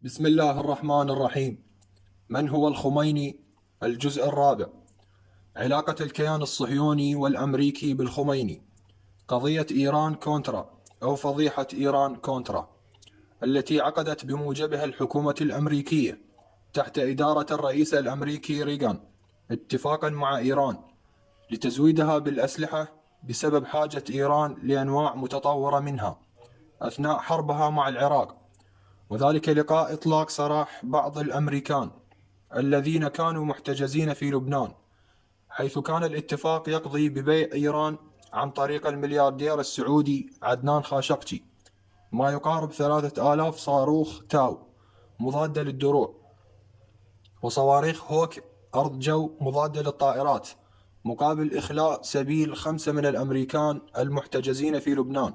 بسم الله الرحمن الرحيم. من هو الخميني؟ الجزء الرابع. علاقة الكيان الصهيوني والأمريكي بالخميني. قضية إيران كونترا أو فضيحة إيران كونترا، التي عقدت بموجبها الحكومة الأمريكية تحت إدارة الرئيس الأمريكي ريغان اتفاقا مع إيران لتزويدها بالأسلحة بسبب حاجة إيران لأنواع متطورة منها أثناء حربها مع العراق، وذلك لقاء إطلاق سراح بعض الأمريكان الذين كانوا محتجزين في لبنان، حيث كان الاتفاق يقضي ببيع إيران عن طريق الملياردير السعودي عدنان خاشقجي ما يقارب 3000 صاروخ تاو مضادة للدروع، وصواريخ هوك أرض جو مضادة للطائرات، مقابل إخلاء سبيل 5 من الأمريكان المحتجزين في لبنان.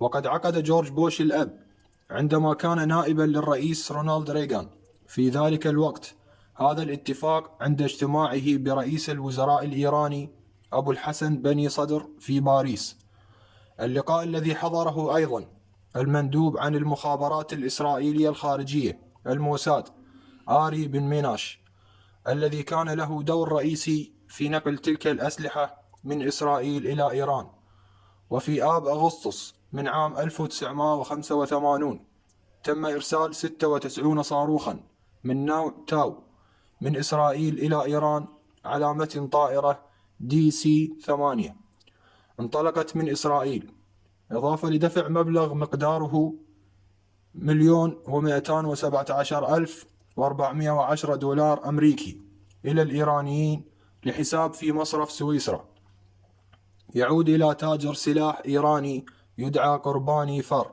وقد عقد جورج بوش الأب عندما كان نائبا للرئيس رونالد ريغان في ذلك الوقت هذا الاتفاق عند اجتماعه برئيس الوزراء الإيراني أبو الحسن بني صدر في باريس، اللقاء الذي حضره أيضا المندوب عن المخابرات الإسرائيلية الخارجية الموساد آري بن ميناش، الذي كان له دور رئيسي في نقل تلك الأسلحة من إسرائيل إلى إيران. وفي آب أغسطس من عام 1985 تم إرسال 96 صاروخا من نوع تاو من إسرائيل إلى إيران على متن طائرة DC-8 انطلقت من إسرائيل، إضافة لدفع مبلغ مقداره $1,217,410 أمريكي إلى الإيرانيين لحساب في مصرف سويسرا يعود إلى تاجر سلاح إيراني يدعى قرباني فر.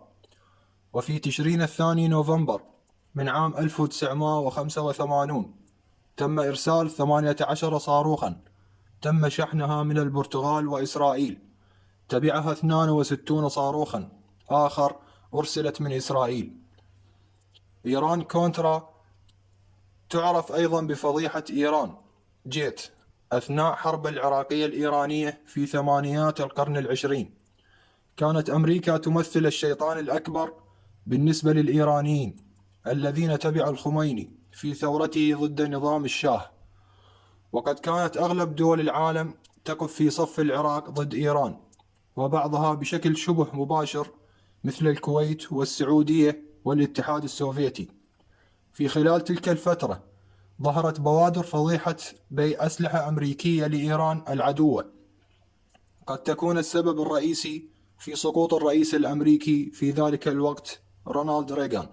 وفي تشرين الثاني نوفمبر من عام 1985 تم إرسال 18 صاروخا تم شحنها من البرتغال وإسرائيل، تبعها 62 صاروخا آخر أرسلت من إسرائيل. إيران كونترا تعرف أيضا بفضيحة إيران جيت أثناء حرب العراقية الإيرانية في ثمانينات القرن العشرين. كانت أمريكا تمثل الشيطان الأكبر بالنسبة للإيرانيين الذين تبعوا الخميني في ثورته ضد نظام الشاه، وقد كانت أغلب دول العالم تقف في صف العراق ضد إيران، وبعضها بشكل شبه مباشر مثل الكويت والسعودية والاتحاد السوفيتي. في خلال تلك الفترة ظهرت بوادر فضيحة بيع أسلحة أمريكية لإيران العدوة قد تكون السبب الرئيسي في سقوط الرئيس الأمريكي في ذلك الوقت رونالد ريغان.